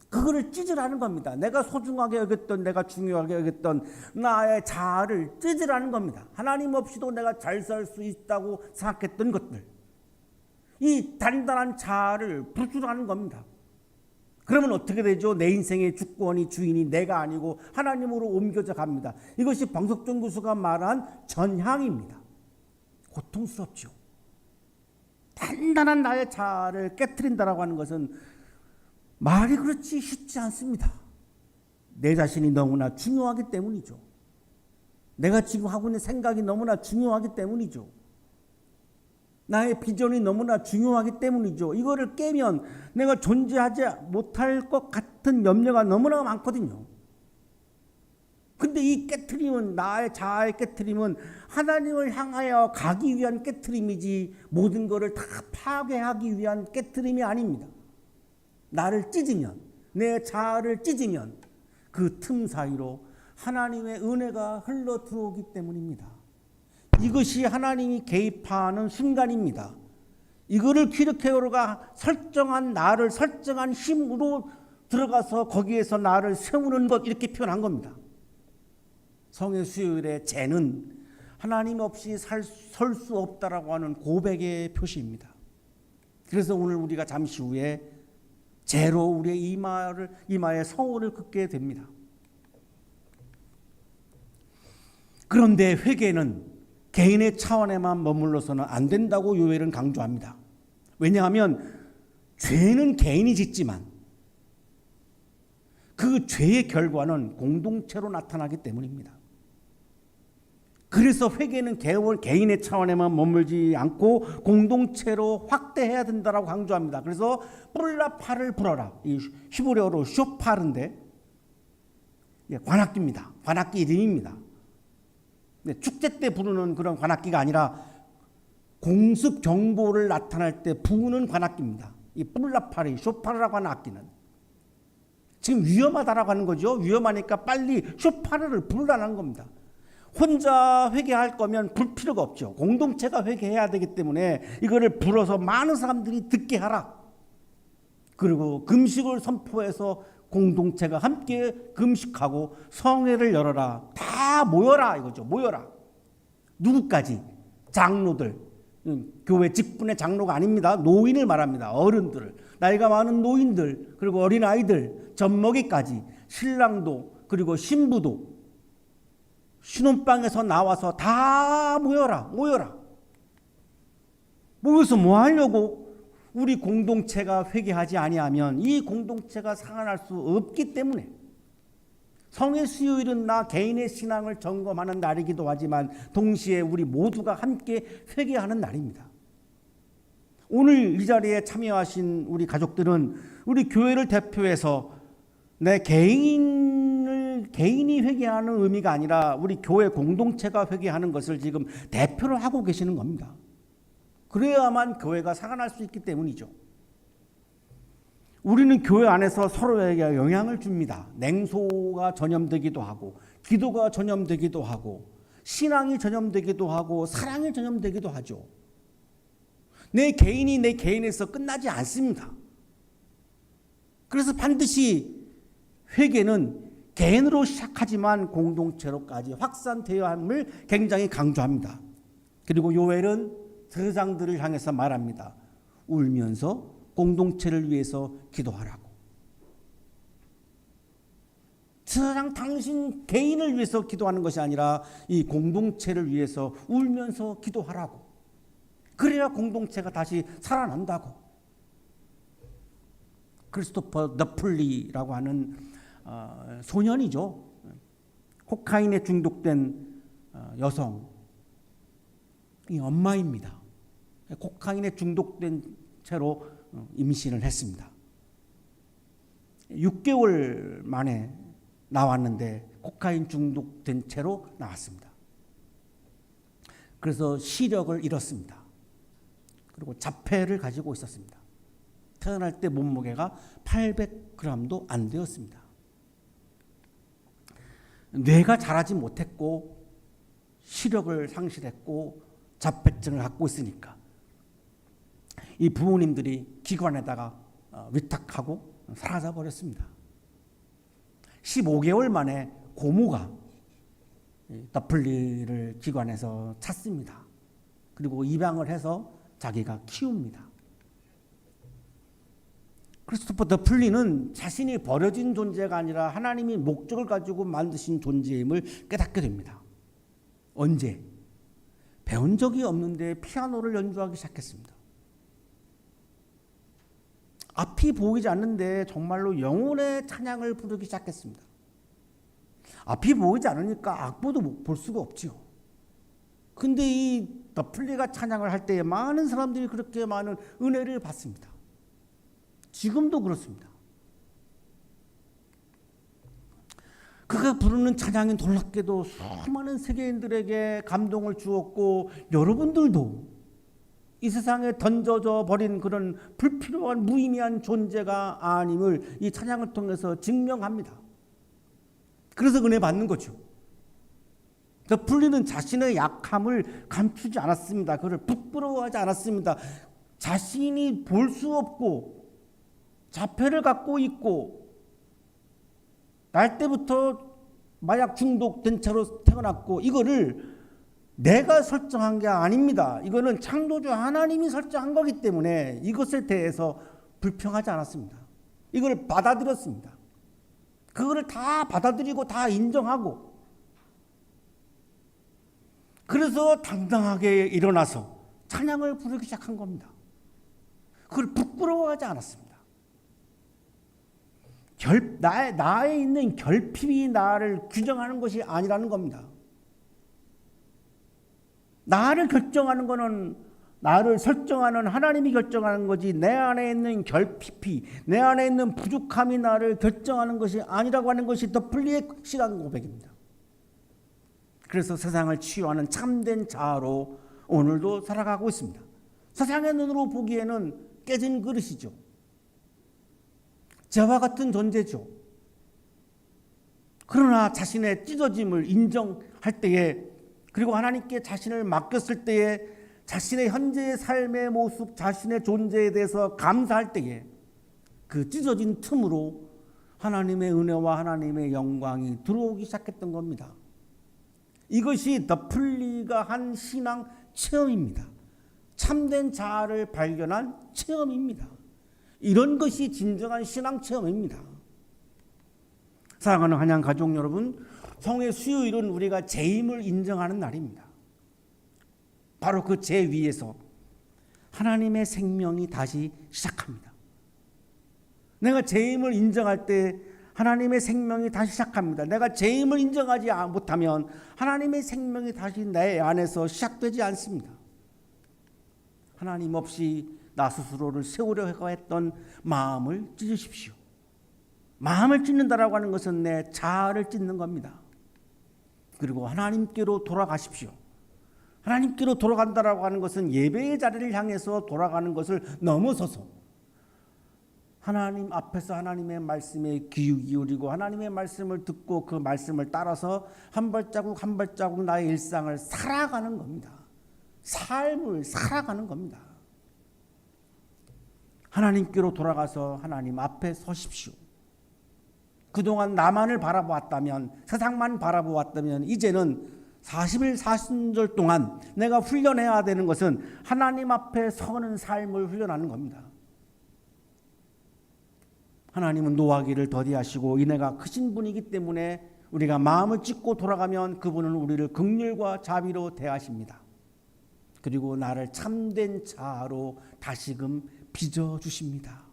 그거를 찢으라는 겁니다. 내가 소중하게 여겼던, 내가 중요하게 여겼던 나의 자아를 찢으라는 겁니다. 하나님 없이도 내가 잘 살 수 있다고 생각했던 것들, 이 단단한 자아를 부수라는 겁니다. 그러면 어떻게 되죠? 내 인생의 주권이, 주인이 내가 아니고 하나님으로 옮겨져 갑니다. 이것이 방석종 교수가 말한 전향입니다. 고통스럽죠. 단단한 나의 자아를 깨트린다라고 하는 것은 말이 그렇지 쉽지 않습니다. 내 자신이 너무나 중요하기 때문이죠. 내가 지금 하고 있는 생각이 너무나 중요하기 때문이죠. 나의 비전이 너무나 중요하기 때문이죠. 이거를 깨면 내가 존재하지 못할 것 같은 염려가 너무나 많거든요. 근데 이 깨트림은, 나의 자아의 깨트림은 하나님을 향하여 가기 위한 깨트림이지 모든 것을 다 파괴하기 위한 깨트림이 아닙니다. 나를 찢으면, 내 자아를 찢으면 그 틈 사이로 하나님의 은혜가 흘러 들어오기 때문입니다. 이것이 하나님이 개입하는 순간입니다. 이거를 키르케고르가 설정한, 나를 설정한 힘으로 들어가서 거기에서 나를 세우는 것, 이렇게 표현한 겁니다. 성의 수요일의 죄는 하나님 없이 설 수 없다라고 하는 고백의 표시입니다. 그래서 오늘 우리가 잠시 후에 죄로 우리의 이마에 성호를 긋게 됩니다. 그런데 회개는 개인의 차원에만 머물러서는 안 된다고 요엘은 강조합니다. 왜냐하면 죄는 개인이 짓지만 그 죄의 결과는 공동체로 나타나기 때문입니다. 그래서 회개는 개인의 차원에만 머물지 않고 공동체로 확대해야 된다고 강조합니다. 그래서 뿔라파를 불어라. 이 히브리어로 쇼파르인데 관악기입니다. 관악기 이름입니다. 축제 때 부르는 그런 관악기가 아니라 공습 경보를 나타날 때 부는 관악기입니다. 이 뿔라파리, 쇼파르라고 하는 악기는 지금 위험하다라고 하는 거죠. 위험하니까 빨리 쇼파르를 부르라는 겁니다. 혼자 회개할 거면 불 필요가 없죠. 공동체가 회개해야 되기 때문에 이거를 불어서 많은 사람들이 듣게 하라. 그리고 금식을 선포해서 공동체가 함께 금식하고 성회를 열어라. 다 모여라 이거죠. 모여라. 누구까지? 장로들. 교회 직분의 장로가 아닙니다. 노인을 말합니다. 어른들, 나이가 많은 노인들, 그리고 어린아이들, 젖먹이까지, 신랑도, 그리고 신부도 신혼방에서 나와서 다 모여라. 모여서 뭐 하려고? 우리 공동체가 회개하지 아니하면 이 공동체가 살아날 수 없기 때문에 성의 수요일은 나 개인의 신앙을 점검하는 날이기도 하지만 동시에 우리 모두가 함께 회개하는 날입니다. 오늘 이 자리에 참여하신 우리 가족들은 우리 교회를 대표해서 내 개인이 회개하는 의미가 아니라 우리 교회 공동체가 회개하는 것을 지금 대표로 하고 계시는 겁니다. 그래야만 교회가 살아날 수 있기 때문이죠. 우리는 교회 안에서 서로에게 영향을 줍니다. 냉소가 전염되기도 하고, 기도가 전염되기도 하고, 신앙이 전염되기도 하고, 사랑이 전염되기도 하죠. 내 개인에서 끝나지 않습니다. 그래서 반드시 회개는 개인으로 시작하지만 공동체로까지 확산되어야 함을 굉장히 강조합니다. 그리고 요엘은 제사장들을 향해서 말합니다. 울면서 공동체를 위해서 기도하라고. 제사장 당신 개인을 위해서 기도하는 것이 아니라 이 공동체를 위해서 울면서 기도하라고. 그래야 공동체가 다시 살아난다고. 크리스토퍼 너플리라고 하는 소년이죠. 코카인에 중독된 여성, 이 엄마입니다. 코카인에 중독된 채로 임신을 했습니다. 6개월 만에 나왔는데 코카인 중독된 채로 나왔습니다. 그래서 시력을 잃었습니다. 그리고 자폐를 가지고 있었습니다. 태어날 때 몸무게가 800g도 안 되었습니다. 뇌가 자라지 못했고 시력을 상실했고 자폐증을 갖고 있으니까 이 부모님들이 기관에다가 위탁하고 사라져 버렸습니다. 15개월 만에 고모가 너플리를 기관에서 찾습니다. 그리고 입양을 해서 자기가 키웁니다. 크리스토퍼 너플리는 자신이 버려진 존재가 아니라 하나님이 목적을 가지고 만드신 존재임을 깨닫게 됩니다. 언제? 배운 적이 없는데 피아노를 연주하기 시작했습니다. 앞이 보이지 않는데 정말로 영혼의 찬양을 부르기 시작했습니다. 앞이 보이지 않으니까 악보도 볼 수가 없지요. 근데 이 너플리가 찬양을 할 때에 많은 사람들이 그렇게 많은 은혜를 받습니다. 지금도 그렇습니다. 그가 부르는 찬양이 놀랍게도 수많은 세계인들에게 감동을 주었고 여러분들도 이 세상에 던져져 버린 그런 불필요한 무의미한 존재가 아님을 이 찬양을 통해서 증명합니다. 그래서 은혜 받는 거죠. 너플리는 자신의 약함을 감추지 않았습니다. 그를 부끄러워하지 않았습니다. 자신이 볼 수 없고 자폐를 갖고 있고 날 때부터 마약 중독된 채로 태어났고 이거를 내가 설정한 게 아닙니다. 이거는 창조주 하나님이 설정한 거기 때문에 이것에 대해서 불평하지 않았습니다. 이걸 받아들였습니다. 그거를 다 받아들이고 다 인정하고 그래서 당당하게 일어나서 찬양을 부르기 시작한 겁니다. 그걸 부끄러워하지 않았습니다. 나에 있는 결핍이 나를 규정하는 것이 아니라는 겁니다. 나를 결정하는 것은 나를 설정하는 하나님이 결정하는 거지 내 안에 있는 결핍이 내 안에 있는 부족함이 나를 결정하는 것이 아니라고 하는 것이 너플리의 신앙 고백입니다. 그래서 세상을 치유하는 참된 자아로 오늘도 살아가고 있습니다. 세상의 눈으로 보기에는 깨진 그릇이죠. 저와 같은 존재죠. 그러나 자신의 찢어짐을 인정할 때에 그리고 하나님께 자신을 맡겼을 때에 자신의 현재의 삶의 모습, 자신의 존재에 대해서 감사할 때에 그 찢어진 틈으로 하나님의 은혜와 하나님의 영광이 들어오기 시작했던 겁니다. 이것이 너플리가 한 신앙 체험입니다. 참된 자아를 발견한 체험입니다. 이런 것이 진정한 신앙 체험입니다. 사랑하는 한양 가족 여러분, 성의 수요일은 우리가 재임을 인정하는 날입니다. 바로 그 재 위에서 하나님의 생명이 다시 시작합니다. 내가 재임을 인정할 때 하나님의 생명이 다시 시작합니다. 내가 재임을 인정하지 못하면 하나님의 생명이 다시 내 안에서 시작되지 않습니다. 하나님 없이 나 스스로를 세우려고 했던 마음을 찢으십시오. 마음을 찢는다라고 하는 것은 내 자아를 찢는 겁니다. 그리고 하나님께로 돌아가십시오. 하나님께로 돌아간다라고 하는 것은 예배의 자리를 향해서 돌아가는 것을 넘어서서 하나님 앞에서 하나님의 말씀에 귀 기울이고 하나님의 말씀을 듣고 그 말씀을 따라서 한 발자국 한 발자국 나의 일상을 살아가는 겁니다. 삶을 살아가는 겁니다. 하나님께로 돌아가서 하나님 앞에 서십시오. 그동안 나만을 바라보았다면, 세상만 바라보았다면 이제는 40일 40절 동안 내가 훈련해야 되는 것은 하나님 앞에 서는 삶을 훈련하는 겁니다. 하나님은 노하기를 더디하시고 인애가 크신 분이기 때문에 우리가 마음을 찢고 돌아가면 그분은 우리를 긍휼과 자비로 대하십니다. 그리고 나를 참된 자아로 다시금 빚어주십니다.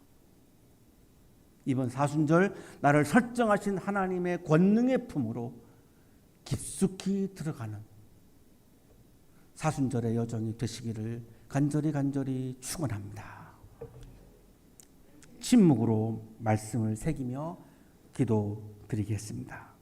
이번 사순절 나를 설정하신 하나님의 권능의 품으로 깊숙이 들어가는 사순절의 여정이 되시기를 간절히 축원합니다. 침묵으로 말씀을 새기며 기도드리겠습니다.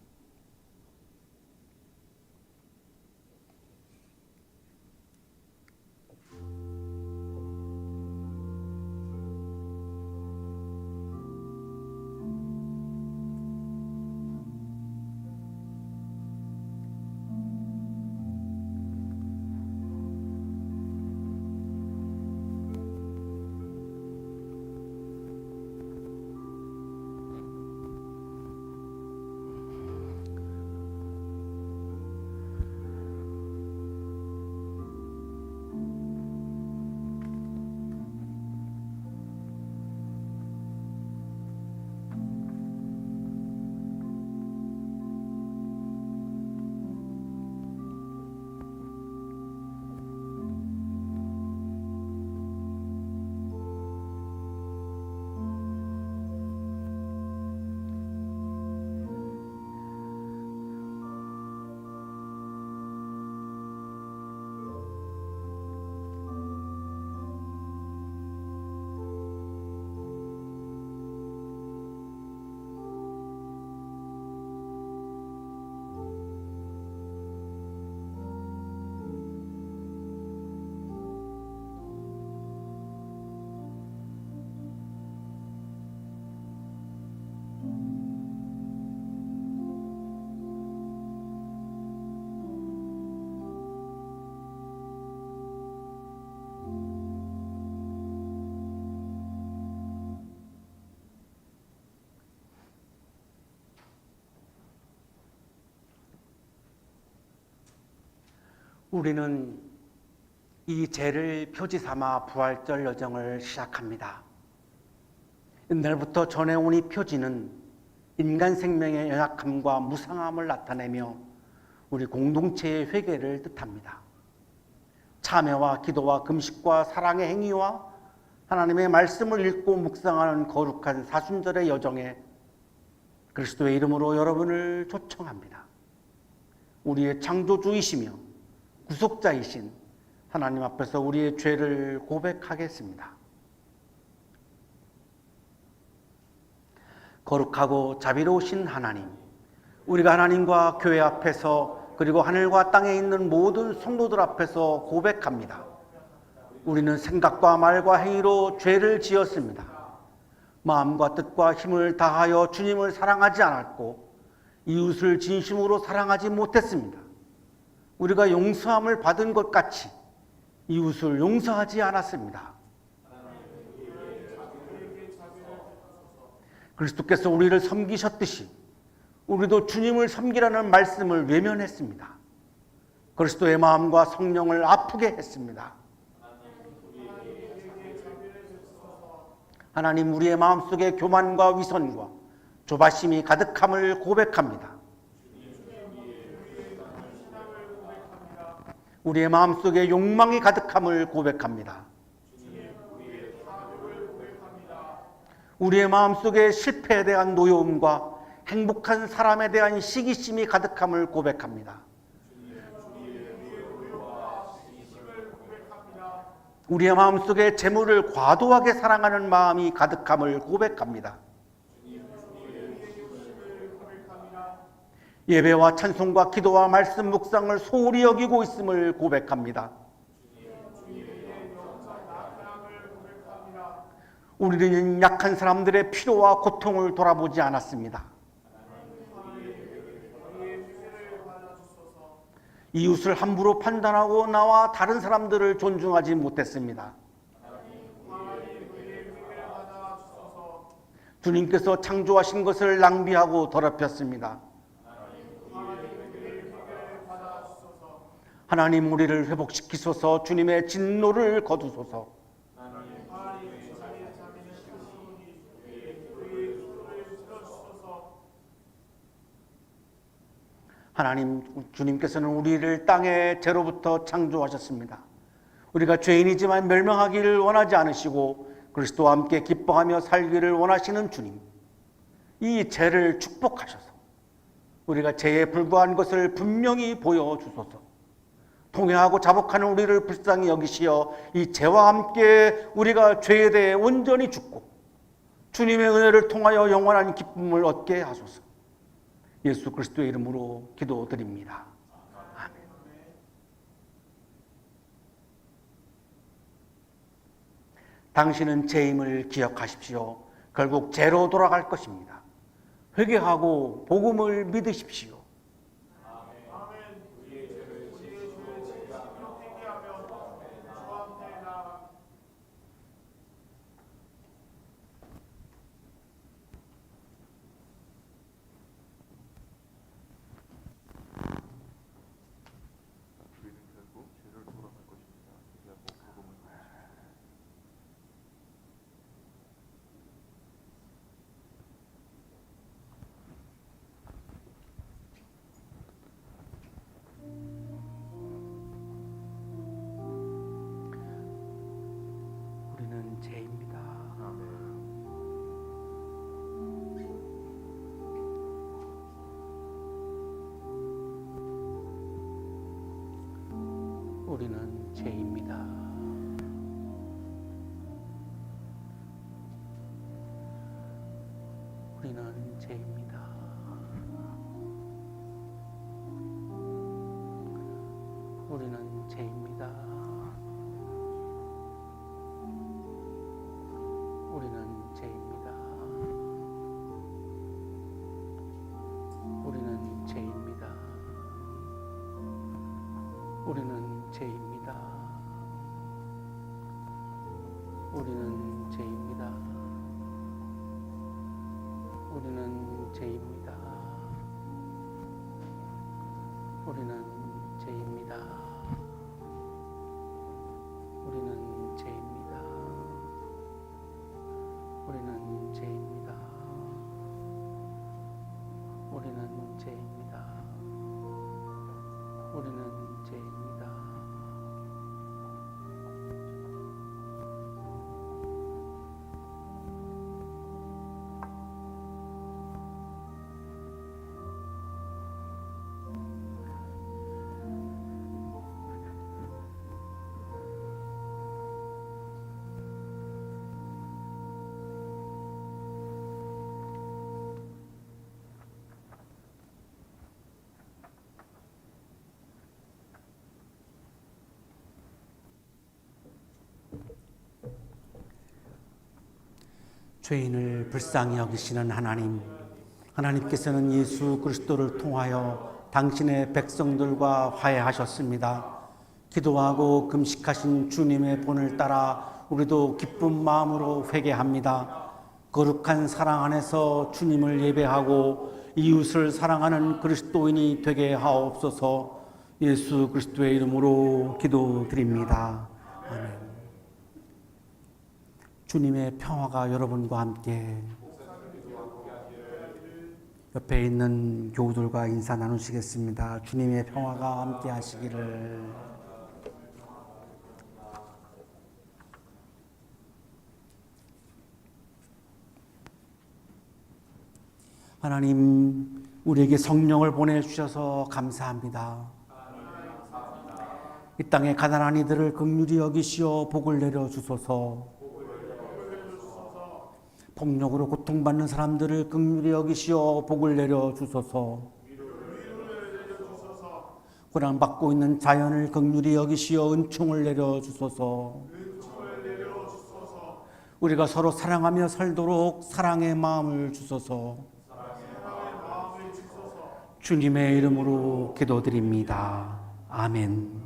우리는 이 죄를 표지 삼아 부활절 여정을 시작합니다. 옛날부터 전해온 이 표지는 인간 생명의 연약함과 무상함을 나타내며 우리 공동체의 회개를 뜻합니다. 참회와 기도와 금식과 사랑의 행위와 하나님의 말씀을 읽고 묵상하는 거룩한 사순절의 여정에 그리스도의 이름으로 여러분을 초청합니다. 우리의 창조주이시며 구속자이신 하나님 앞에서 우리의 죄를 고백하겠습니다. 거룩하고 자비로우신 하나님, 우리가 하나님과 교회 앞에서 그리고 하늘과 땅에 있는 모든 성도들 앞에서 고백합니다. 우리는 생각과 말과 행위로 죄를 지었습니다. 마음과 뜻과 힘을 다하여 주님을 사랑하지 않았고 이웃을 진심으로 사랑하지 못했습니다. 우리가 용서함을 받은 것 같이 이웃을 용서하지 않았습니다. 그리스도께서 우리를 섬기셨듯이 우리도 주님을 섬기라는 말씀을 외면했습니다. 그리스도의 마음과 성령을 아프게 했습니다. 하나님, 우리의 마음속에 교만과 위선과 조바심이 가득함을 고백합니다. 우리의 마음속에 욕망이 가득함을 고백합니다. 우리의 마음속에 실패에 대한 노여움과 행복한 사람에 대한 시기심이 가득함을 고백합니다. 우리의 마음속에 재물을 과도하게 사랑하는 마음이 가득함을 고백합니다. 예배와 찬송과 기도와 말씀 묵상을 소홀히 여기고 있음을 고백합니다. 우리는 약한 사람들의 필요와 고통을 돌아보지 않았습니다. 이웃을 함부로 판단하고 나와 다른 사람들을 존중하지 못했습니다. 주님께서 창조하신 것을 낭비하고 더럽혔습니다. 하나님, 우리를 회복시키소서. 주님의 진노를 거두소서. 하나님, 주님께서는 우리를 땅의 재로부터 창조하셨습니다. 우리가 죄인이지만 멸망하기를 원하지 않으시고 그리스도와 함께 기뻐하며 살기를 원하시는 주님, 이 죄를 축복하셔서 우리가 죄에 불과한 것을 분명히 보여주소서. 통회하고 자복하는 우리를 불쌍히 여기시어 이 죄와 함께 우리가 죄에 대해 온전히 죽고 주님의 은혜를 통하여 영원한 기쁨을 얻게 하소서. 예수 그리스도의 이름으로 기도드립니다. 아멘. 당신은 죄임을 기억하십시오. 결국 죄로 돌아갈 것입니다. 회개하고 복음을 믿으십시오. 우리는 죄입니다. 우리는 죄입니다. 우리는 죄입니다. 우리는 죄입니다. 우리는 죄입니다. 우리는 죄입니다. 우리는 죄입니다. 우리는 죄입니다. 우리는 죄입니다. 우리는 죄입니다. 우리는 죄입니다. 우리는 죄입니다. 우리는 죄입니다. 우리는 죄입니다. 죄인을 불쌍히 여기시는 하나님, 하나님께서는 예수 그리스도를 통하여 당신의 백성들과 화해하셨습니다. 기도하고 금식하신 주님의 본을 따라 우리도 기쁜 마음으로 회개합니다. 거룩한 사랑 안에서 주님을 예배하고 이웃을 사랑하는 그리스도인이 되게 하옵소서. 예수 그리스도의 이름으로 기도드립니다. 아멘. 주님의 평화가 여러분과 함께. 옆에 있는 교우들과 인사 나누시겠습니다. 주님의 평화가 함께 하시기를. 하나님, 우리에게 성령을 보내주셔서 감사합니다. 이 땅의 가난한 이들을 긍휼히 여기시어 복을 내려 주소서. 폭력으로 고통받는 사람들을 긍휼히 여기시어 복을 내려 주소서. 고난받고 있는 자연을 긍휼히 여기시어 은총을 내려 주소서. 우리가 서로 사랑하며 살도록 사랑의 마음을 주소서. 주님의 이름으로 기도드립니다. 아멘.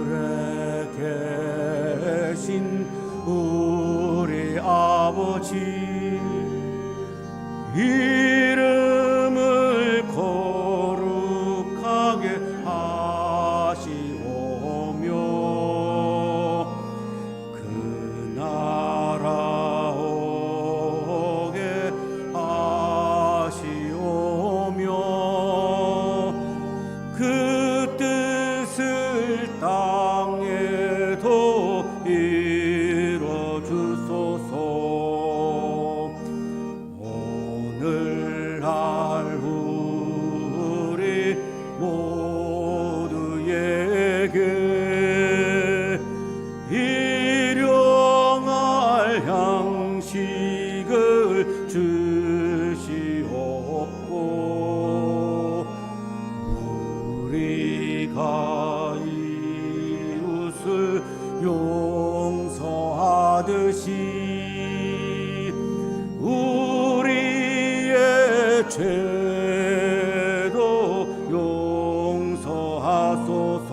하늘에 계신 우리 아버지 이름을 거룩하게 하시오며 그 나라 오게 하시오며 그 뜻을 땅에도 이뤄 주소서. 오늘날 우리 모두에게 일용할 양식을 주시옵고 우리가 이웃을 용서하듯이 우리의 죄도 용서하소서.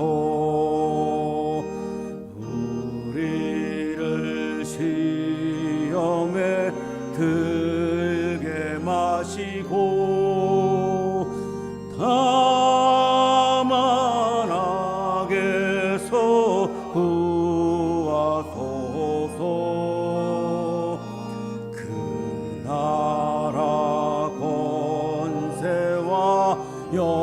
우리를 시험에 들게 마시고 다만 악에서 구하소서. 그 나라 권세와 영광이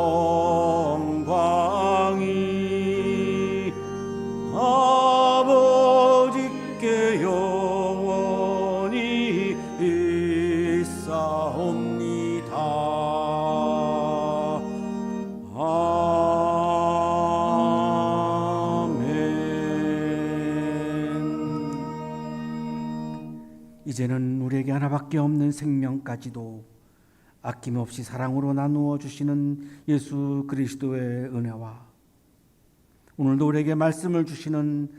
아버지께 영원히 있사옵니다. 아멘. 이제는 우리에게 하나밖에 없는 생명까지도 아낌없이 사랑으로 나누어 주시는 예수 그리스도의 은혜와 오늘도 우리에게 말씀을 주시는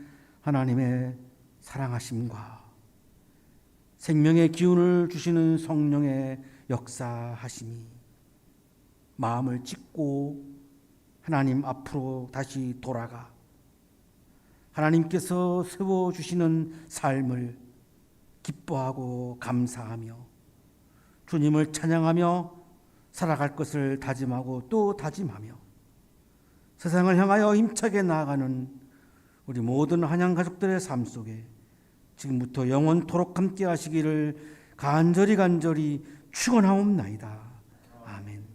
하나님의 사랑하심과 생명의 기운을 주시는 성령의 역사하심이 마음을 찢고 하나님 앞으로 다시 돌아가 하나님께서 세워주시는 삶을 기뻐하고 감사하며 주님을 찬양하며 살아갈 것을 다짐하고 또 다짐하며 세상을 향하여 힘차게 나아가는 우리 모든 한양 가족들의 삶 속에 지금부터 영원토록 함께 하시기를 간절히 축원하옵나이다. 아멘.